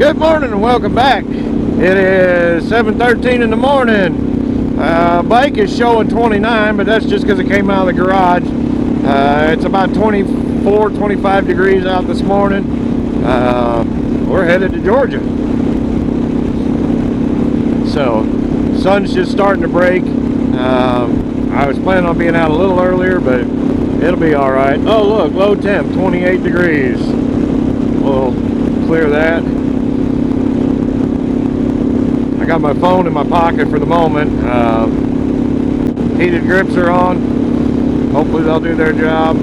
Good morning and welcome back. It is 7:13 in the morning. Bike is showing 29, but that's just because it came out of the garage. It's about 24, 25 degrees out this morning. We're headed to Georgia. So, sun's just starting to break. I was planning on being out a little earlier, but it'll be all right. Oh, look, low temp, 28 degrees. We'll clear that. I got my phone in my pocket for the moment. Heated grips are on. Hopefully they'll do their job.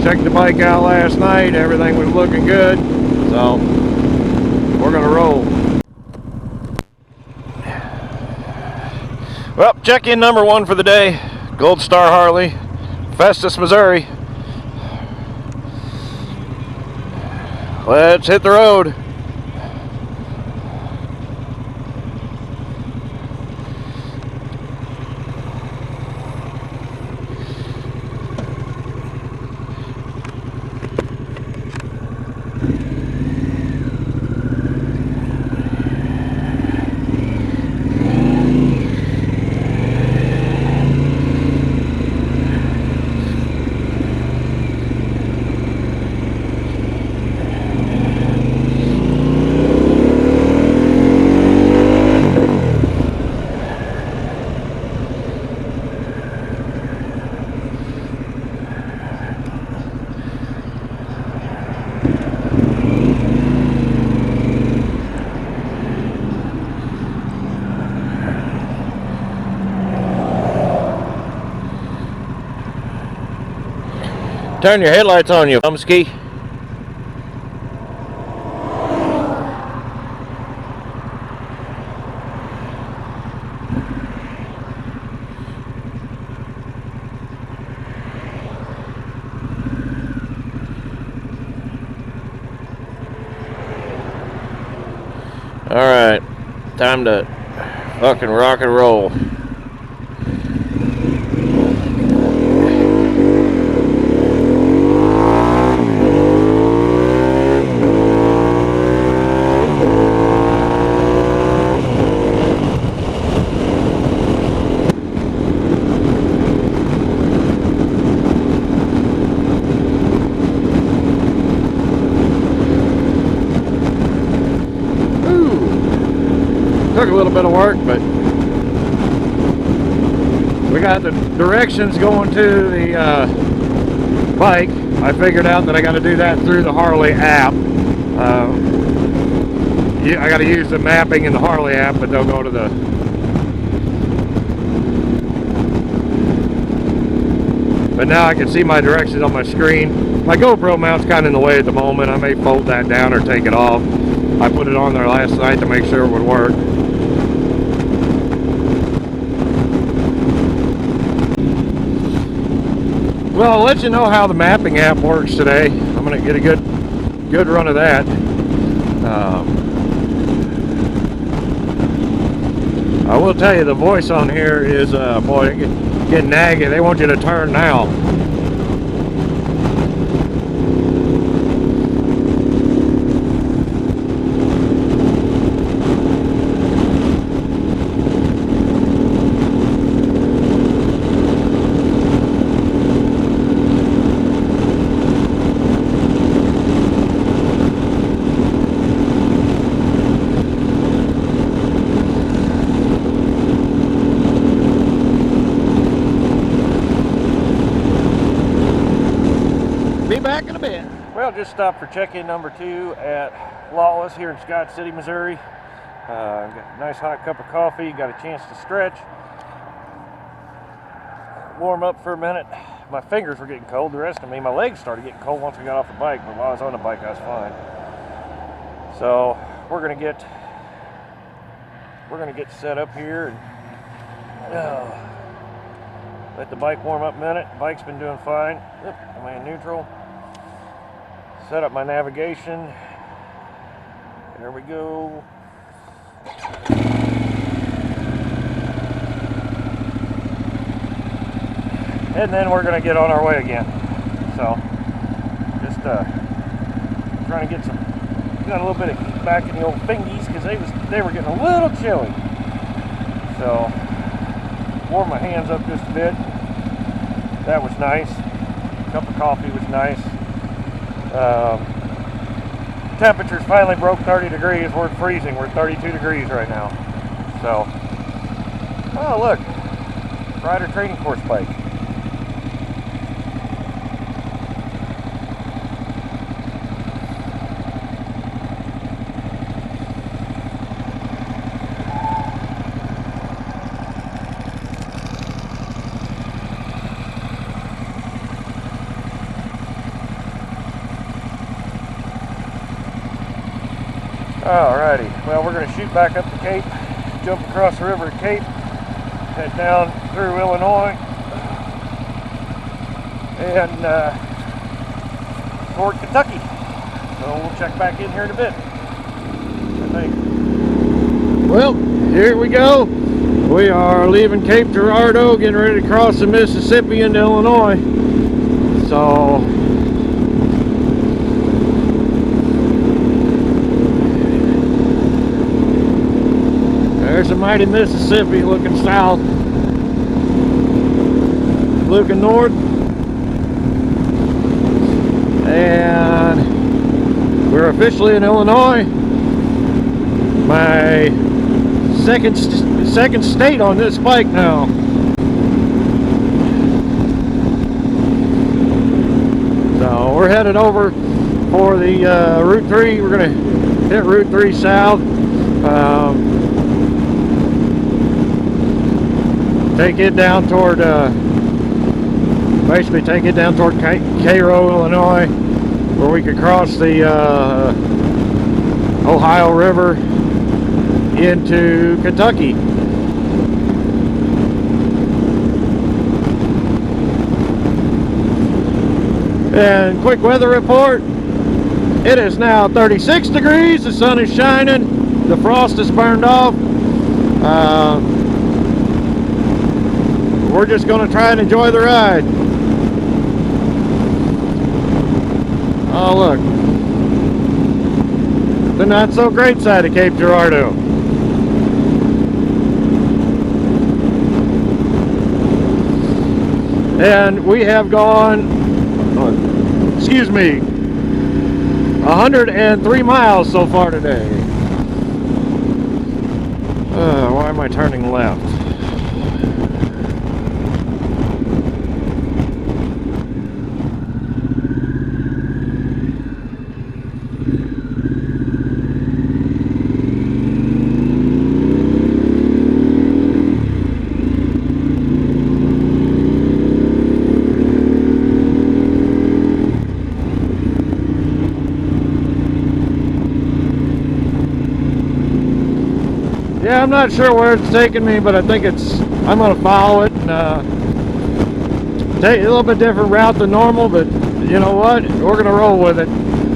Checked the bike out last night. Everything was looking good. So we're gonna roll. Well, check-in number one for the day. Gold Star Harley, Festus, Missouri. Let's hit the road. Turn your headlights on, you bumski. Alright, time to fucking rock and roll. Took a little bit of work, but we got the directions going to the bike. I figured out that I got to do that through the Harley app. I got to use the mapping in the Harley app, but they'll go to the but now I can see my directions on my screen. My GoPro mount's kind of in the way at the moment. I may fold that down or take it off. I put it on there last night to make sure it would work. Well, I'll let you know how the mapping app works today. I'm going to get a good run of that. I will tell you, the voice on here is, boy, getting naggy. They want you to turn now. Back in a bit. Well, just stopped for check-in number 2 at Lawless here in Scott City, Missouri. Got a nice hot cup of coffee, got a chance to stretch, warm up for a minute. My fingers were getting cold. The rest of me, my legs started getting cold once we got off the bike, but while I was on the bike I was fine. So we're gonna get set up here and let the bike warm up a minute. Bike's been doing fine. Am I in neutral? Set up my navigation. There we go. and then we're gonna get on our way again. So just trying to get a little bit of heat back in the old fingies because they were getting a little chilly. So warm my hands up just a bit. That was nice. A cup of coffee was nice. Temperatures finally broke 30 degrees. We're freezing. We're 32 degrees right now. So, oh look, rider training course bike. Alrighty, well, we're going to shoot back up the Cape, jump across the river at Cape, head down through Illinois, and toward Kentucky. So we'll check back in here in a bit, I think. Well, here we go. We are leaving Cape Girardeau, getting ready to cross the Mississippi into Illinois. So there's the mighty Mississippi looking south, looking north, and we're officially in Illinois. My second state on this bike now. So we're headed over for the Route 3. We're going to hit Route 3 south. Take it down toward, basically take it down toward Cairo, Illinois, where we could cross the Ohio River into Kentucky. And quick weather report. It is now 36 degrees, the sun is shining, the frost is burned off. We're just going to try and enjoy the ride. Oh look, the not so great side of Cape Girardeau. And we have gone, excuse me, 103 miles so far today. Why am I turning left? Yeah, I'm not sure where it's taking me, but I think I'm going to follow it and take a little bit different route than normal, but you know what? We're going to roll with it.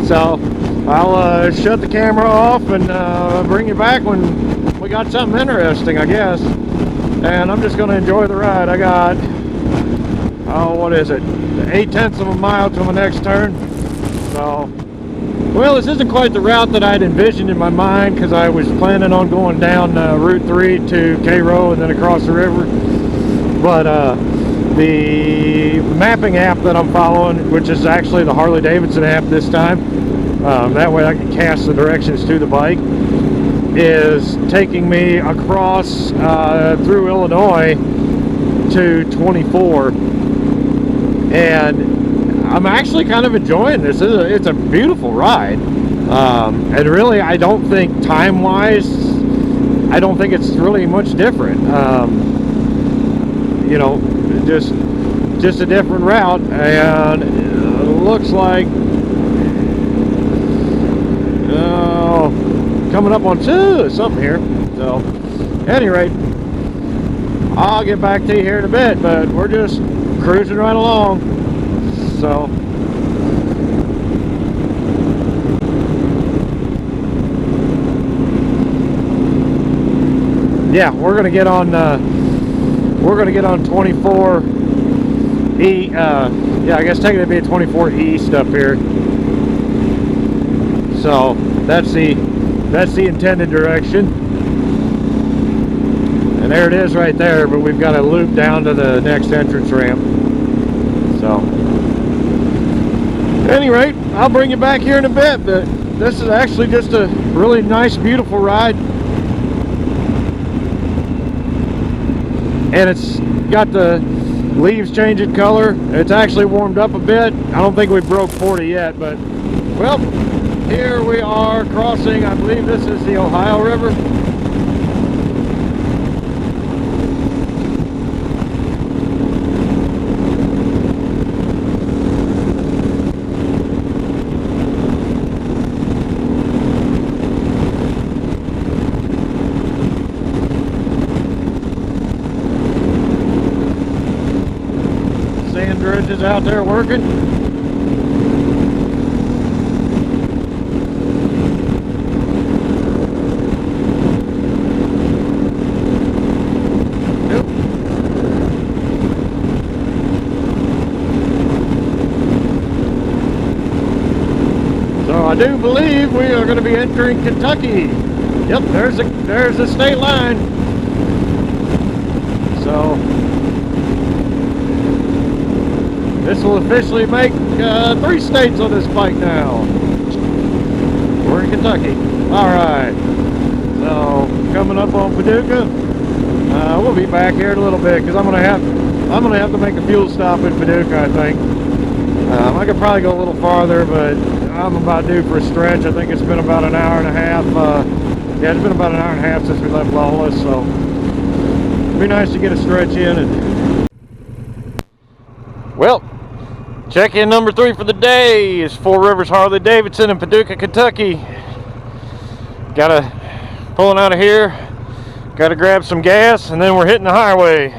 So I'll shut the camera off and bring you back when we got something interesting, I guess. And I'm just going to enjoy the ride. I got, oh, what is it? 0.8 of a mile to my next turn. So, well, this isn't quite the route that I'd envisioned in my mind because I was planning on going down Route 3 to Cairo and then across the river. But the mapping app that I'm following, which is actually the Harley Davidson app this time, that way I can cast the directions to the bike, is taking me across through Illinois to 24. And I'm actually kind of enjoying this. It's a beautiful ride, and really I don't think time-wise, I don't think it's really much different. You know, just a different route, and it looks like coming up on something here. So, at any rate, I'll get back to you here in a bit, but we're just cruising right along. So yeah, we're gonna get on 24 yeah, I guess technically it'd be a 24 east up here. So that's the intended direction. And there it is right there, but we've got to loop down to the next entrance ramp. So at any rate, I'll bring you back here in a bit, but this is actually just a really nice, beautiful ride. And it's got the leaves changing color. It's actually warmed up a bit. I don't think we broke 40 yet, but well, here we are crossing, I believe this is the Ohio River. Sand dredges out there working. I do believe we are going to be entering Kentucky. Yep, there's the state line. So this will officially make 3 states on this bike now. We're in Kentucky. All right. So coming up on Paducah. We'll be back here in a little bit because I'm gonna have to make a fuel stop in Paducah, I think. I could probably go a little farther, but I'm about due for a stretch. I think it's been about an hour and a half. Yeah, it's been about an hour and a half since we left Lawless, so it'd be nice to get a stretch in. And well, check-in number 3 for the day is Four Rivers Harley Davidson in Paducah, Kentucky. Gotta pulling out of here. Gotta grab some gas, and then we're hitting the highway.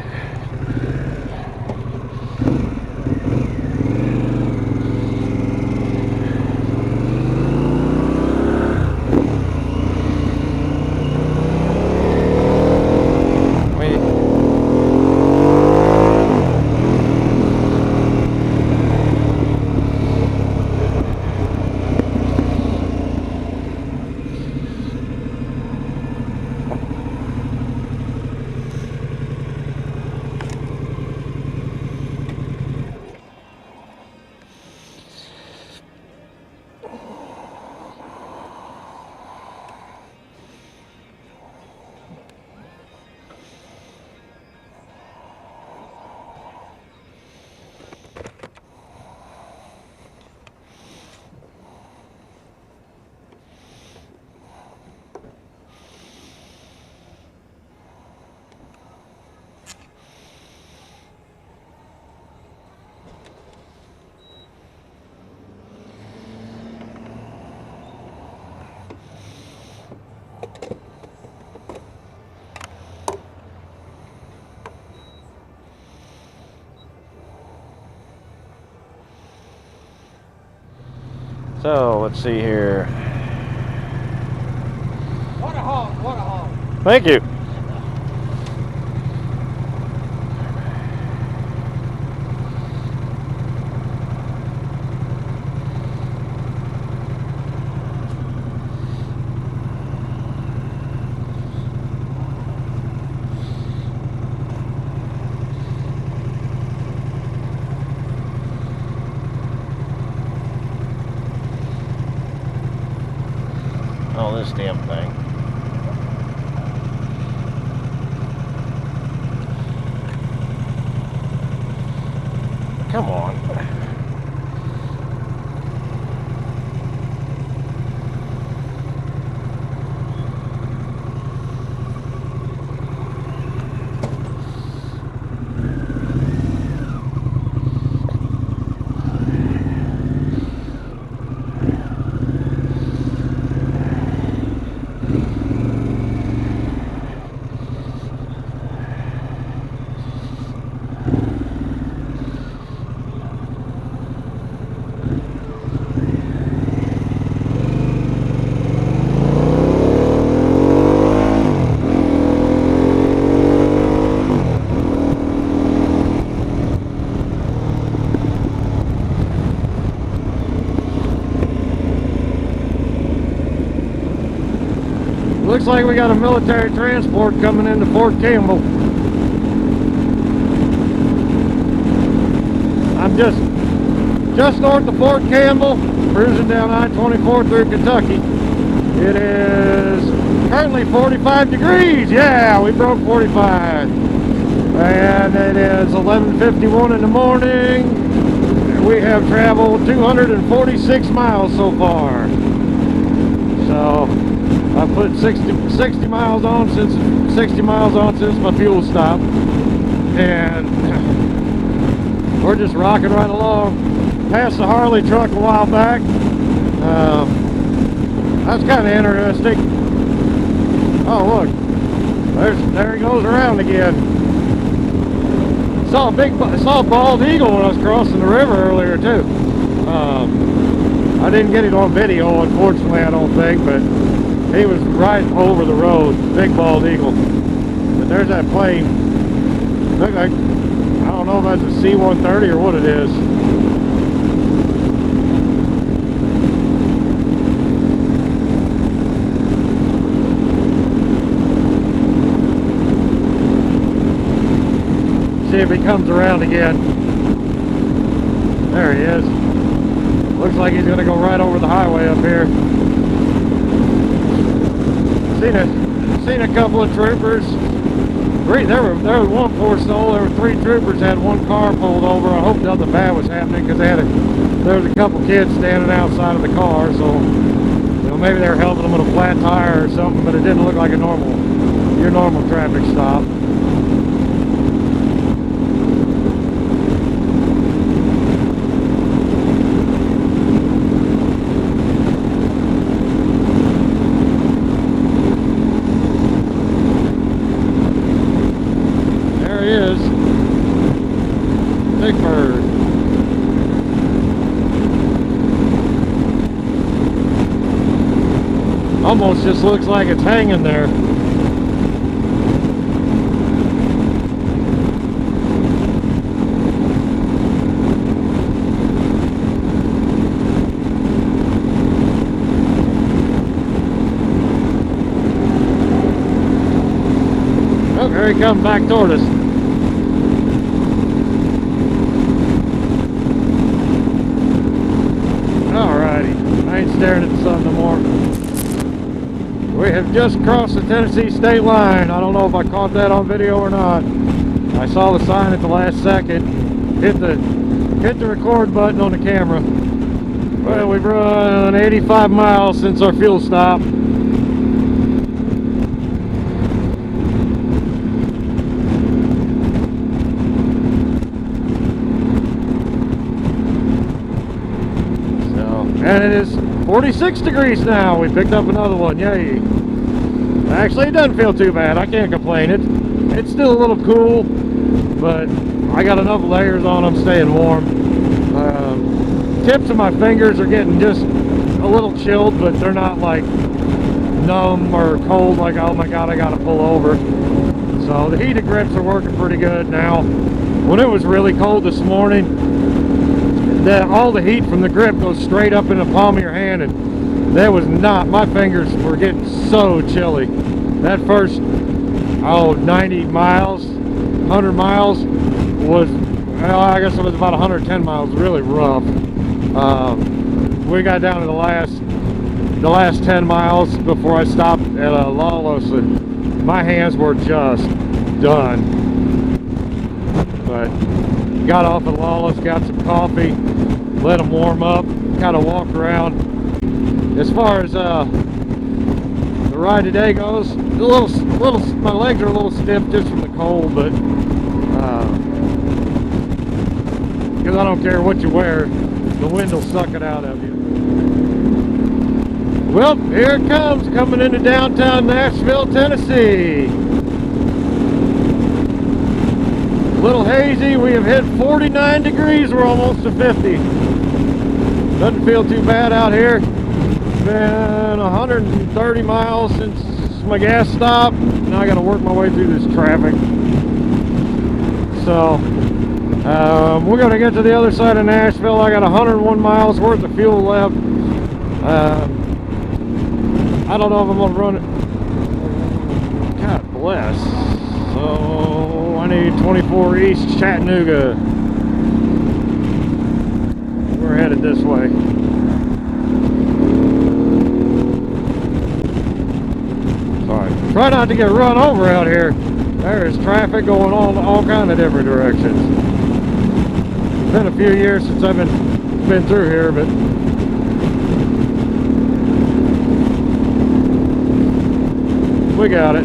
So let's see here. What a haul, what a haul. Thank you. Oh, this damn thing. Come on. looks like we got a military transport coming into Fort Campbell. I'm just north of Fort Campbell, cruising down I-24 through Kentucky. It is currently 45 degrees. Yeah, we broke 45. And it is 11:51 in the morning. We have traveled 246 miles so far. So I put 60 miles on since my fuel stop, and we're just rocking right along. Passed the Harley truck a while back. That's kind of interesting. Oh look, there he goes around again. Saw a bald eagle when I was crossing the river earlier too. I didn't get it on video, unfortunately, I don't think, but he was right over the road. Big bald eagle. But there's that plane. Look like, I don't know if that's a C-130 or what it is. See if he comes around again. There he is. Looks like he's gonna go right over the highway up here. Seen a couple of troopers. There was one poor soul. There were 3 troopers. Had one car pulled over. I hope nothing bad was happening, because there was a couple kids standing outside of the car. So maybe they were helping them with a flat tire or something. But it didn't look like your normal traffic stop. Big bird. Almost just looks like it's hanging there. Oh, there he comes back toward us. I ain't staring at the sun no more. We have just crossed the Tennessee state line. I don't know if I caught that on video or not. I saw the sign at the last second. Hit the record button on the camera. Well, we've run 85 miles since our fuel stop. And it is 46 degrees now. We picked up another one. Yay. Actually, it doesn't feel too bad. I can't complain. It's still a little cool, but I got enough layers on. I'm staying warm. Tips of my fingers are getting just a little chilled, but they're not like numb or cold like, oh my god, I gotta pull over. So the heated grips are working pretty good now. When it was really cold this morning, all the heat from the grip goes straight up in the palm of your hand, and that was not, my fingers were getting so chilly. That first 90 miles, 100 miles was, well, I guess it was about 110 miles, really rough. We got down to the last 10 miles before I stopped at a Lawless, and my hands were just done. But got off at Lawless, got some coffee, let them warm up, kind of walked around. As far as the ride today goes, my legs are a little stiff just from the cold, but because I don't care what you wear, the wind will suck it out of you. Well, here it comes, coming into downtown Nashville, Tennessee. A little hazy. We have hit 49 degrees. We're almost to 50. Doesn't feel too bad out here. Been 130 miles since my gas stop. Now I got to work my way through this traffic. So we're going to get to the other side of Nashville. I got 101 miles worth of fuel left. I don't know if I'm going to run it. west. So I need 24 East Chattanooga. We're headed this way. Sorry. Try not to get run over out here. There is traffic going on all kind of different directions. It's been a few years since I've been through here, but we got it.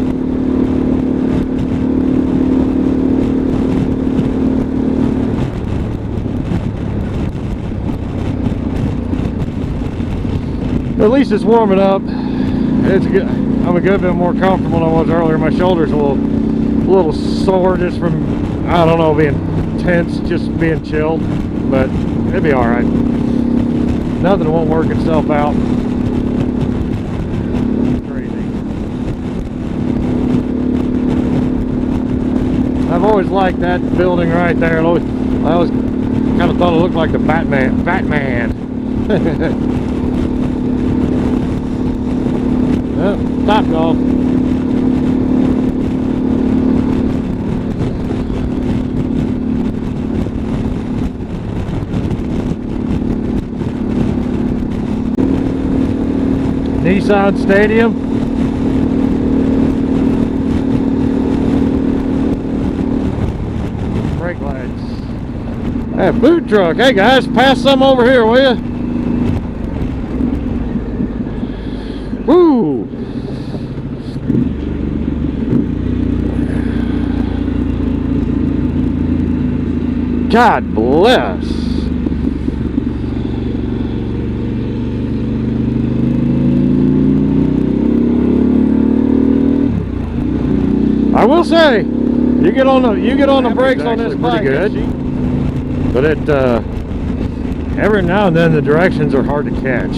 At least it's warming up. It's good. I'm a good bit more comfortable than I was earlier. My shoulders are a little sore just from, I don't know, being tense, just being chilled. But it'll be all right. Nothing won't work itself out. Crazy. I've always liked that building right there. I always kind of thought it looked like the Batman. Oh, top golf. Nissan Stadium. Brake lights. Hey, food truck. Hey guys, pass some over here, will you? Woo! God bless. I will say, you get on the brakes on this bike, good. But it every now and then the directions are hard to catch.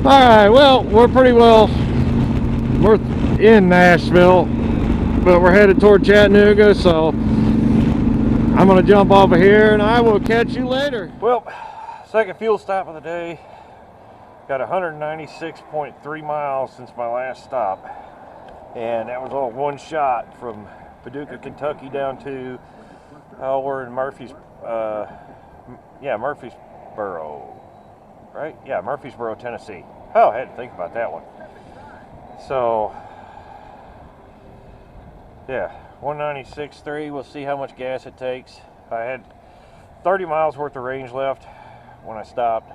Alright, well, we're in Nashville, but we're headed toward Chattanooga, so I'm going to jump off of here and I will catch you later. Well, second fuel stop of the day. Got 196.3 miles since my last stop, and that was all one shot from Paducah, Kentucky down to, we're in Murfreesboro, right? Yeah, Murfreesboro, Tennessee. Oh, I had to think about that one. So, yeah, 196.3. We'll see how much gas it takes. I had 30 miles worth of range left when I stopped,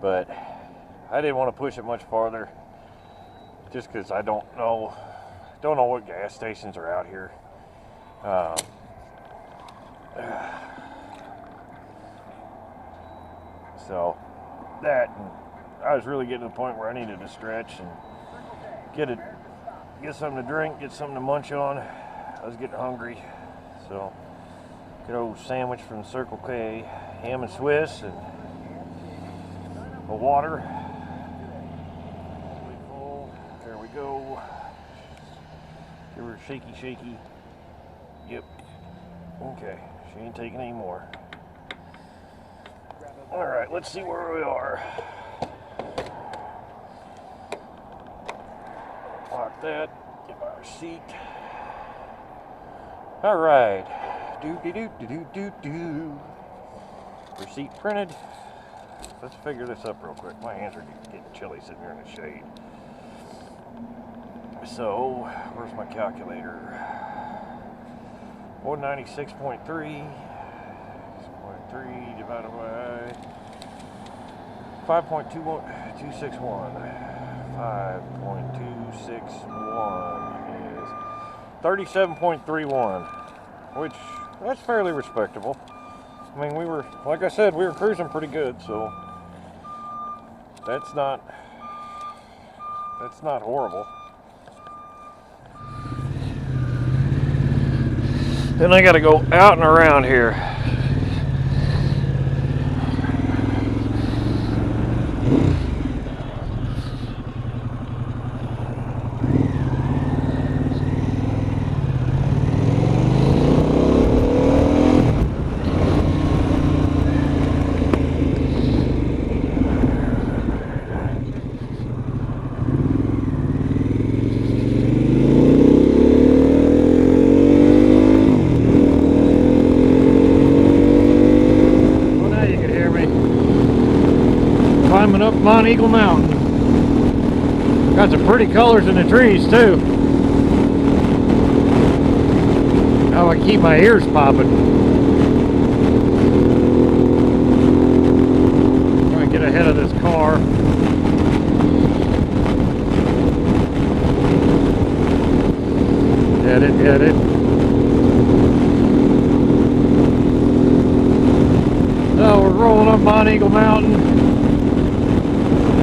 but I didn't want to push it much farther just because I don't know what gas stations are out here. So that, I was really getting to the point where I needed to stretch and get something to drink, get something to munch on. I was getting hungry, so good old sandwich from Circle K, ham and Swiss, and a water. There we go. Give her a shaky. Yep. Okay, she ain't taking any more. All right, let's see where we are. Lock that, get my receipt. All right, do. Receipt printed. Let's figure this up real quick. My hands are getting chilly sitting here in the shade. So, where's my calculator? 196.3. 6.3 divided by 5.261. 5.261 is 37.31, which that's fairly respectable. I mean, we were, like I said, we were cruising pretty good, so that's not horrible. Then I got to go out and around here. climbing up Mount Eagle Mountain. Got some pretty colors in the trees too. How I keep my ears popping. Trying to get ahead of this car. Hit it. So we're rolling up Mount Eagle Mountain,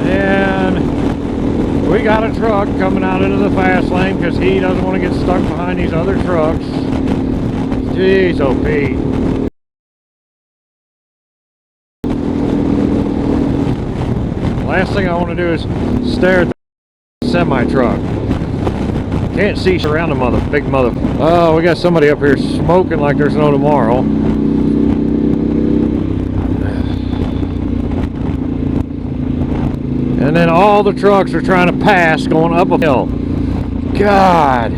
and we got a truck coming out into the fast lane because he doesn't want to get stuck behind these other trucks. Jeez, oh Pete. Last thing I want to do is stare at the semi-truck. Can't see around the big mother. Oh, we got somebody up here smoking like there's no tomorrow. And then all the trucks are trying to pass going up a hill. God.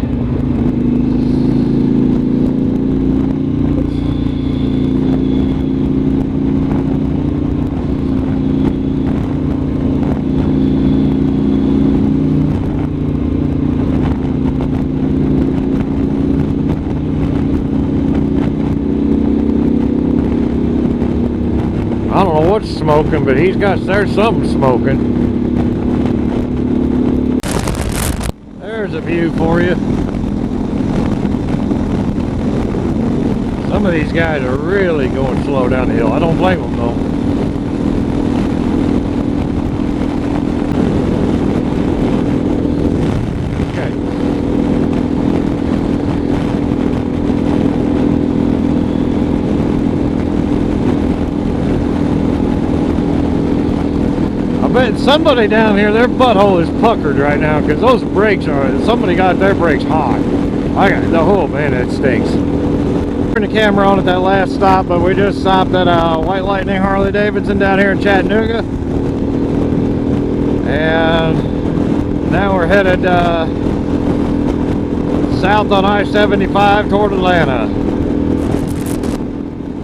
I don't know what's smoking, but there's something smoking. There's a view for you. Some of these guys are really going slow down the hill. I don't blame them though. Okay. I bet somebody down here, their butthole is puckered right now because those brakes somebody got their brakes hot. Oh man, that stinks. Turn the camera on at that last stop, but we just stopped at White Lightning Harley Davidson down here in Chattanooga. And now we're headed south on I-75 toward Atlanta.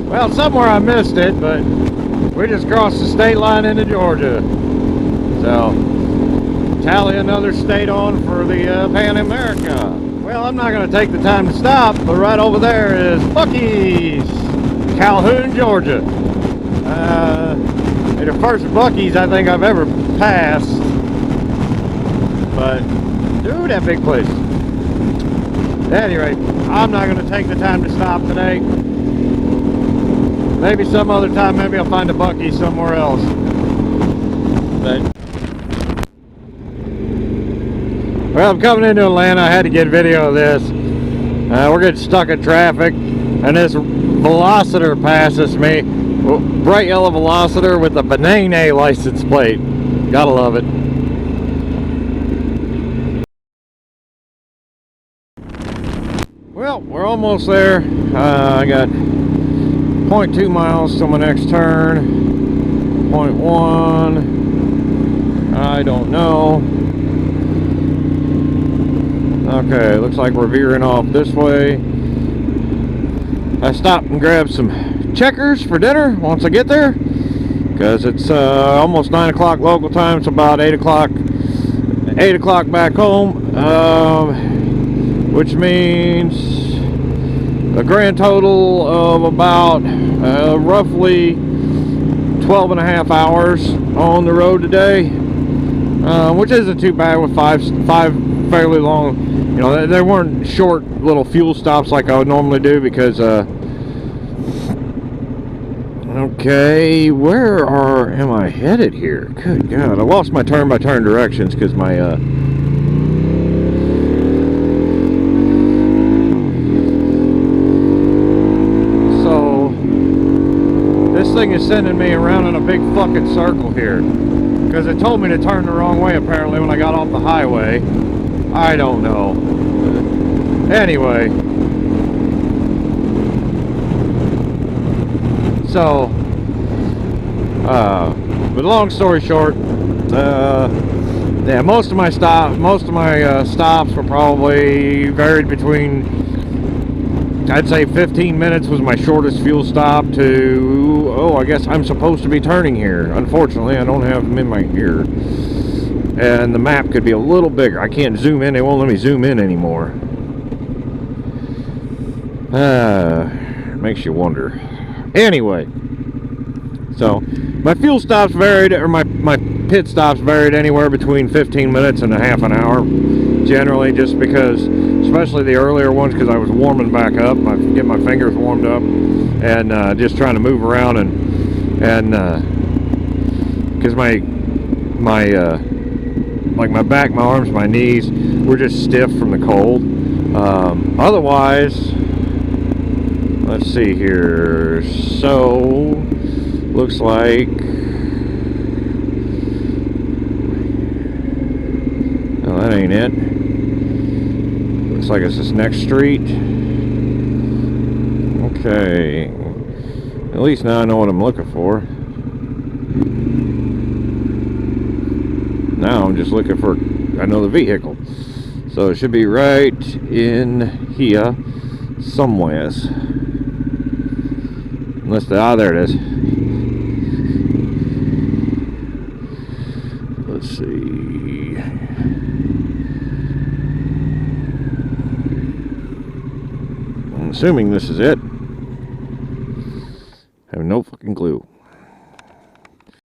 Well, somewhere I missed it, but we just crossed the state line into Georgia. So, tally another state on for the Pan America. Well, I'm not going to take the time to stop, but right over there is Buc-ee's, Calhoun, Georgia. It's the first Buc-ee's I think I've ever passed. But, dude, that big place. At any rate, I'm not going to take the time to stop today. Maybe some other time, maybe I'll find a Buc-ee's somewhere else. But, well, I'm coming into Atlanta. I had to get video of this. We're getting stuck in traffic, and this Velociter passes me. Bright yellow Velociter with a banana license plate. Gotta love it. Well, we're almost there. I got 0.2 miles to my next turn. 0.1. I don't know. Okay, looks like we're veering off this way. I stopped and grabbed some checkers for dinner once I get there, because it's almost 9 o'clock local time. It's about 8 o'clock back home, which means a grand total of about roughly 12 and a half hours on the road today, which isn't too bad with five fairly long. You know, they weren't short little fuel stops like I would normally do because, okay, am I headed here? Good God, I lost my turn-by-turn directions because my, so, this thing is sending me around in a big fucking circle here because it told me to turn the wrong way apparently when I got off the highway. I don't know. Anyway. So, but long story short, yeah, most of my stops were probably varied between I'd say 15 minutes was my shortest fuel stop to, oh, I guess I'm supposed to be turning here. Unfortunately, I don't have them in my ear. And the map could be a little bigger. I can't zoom in. They won't let me zoom in anymore. Makes you wonder. Anyway, so my fuel stops varied, or my pit stops varied anywhere between 15 minutes and a half an hour. Generally, just because, especially the earlier ones, because I was warming back up, I get my fingers warmed up, and just trying to move around, and because my like my back, my arms, my knees were just stiff from the cold. Otherwise, let's see here. So looks like, oh, that ain't it. Looks like it's this next street. Okay. At least now I know what I'm looking for. Now I'm just looking for, I know the vehicle. So it should be right in here somewheres. Unless there it is. Let's see. I'm assuming this is it. I have no fucking clue.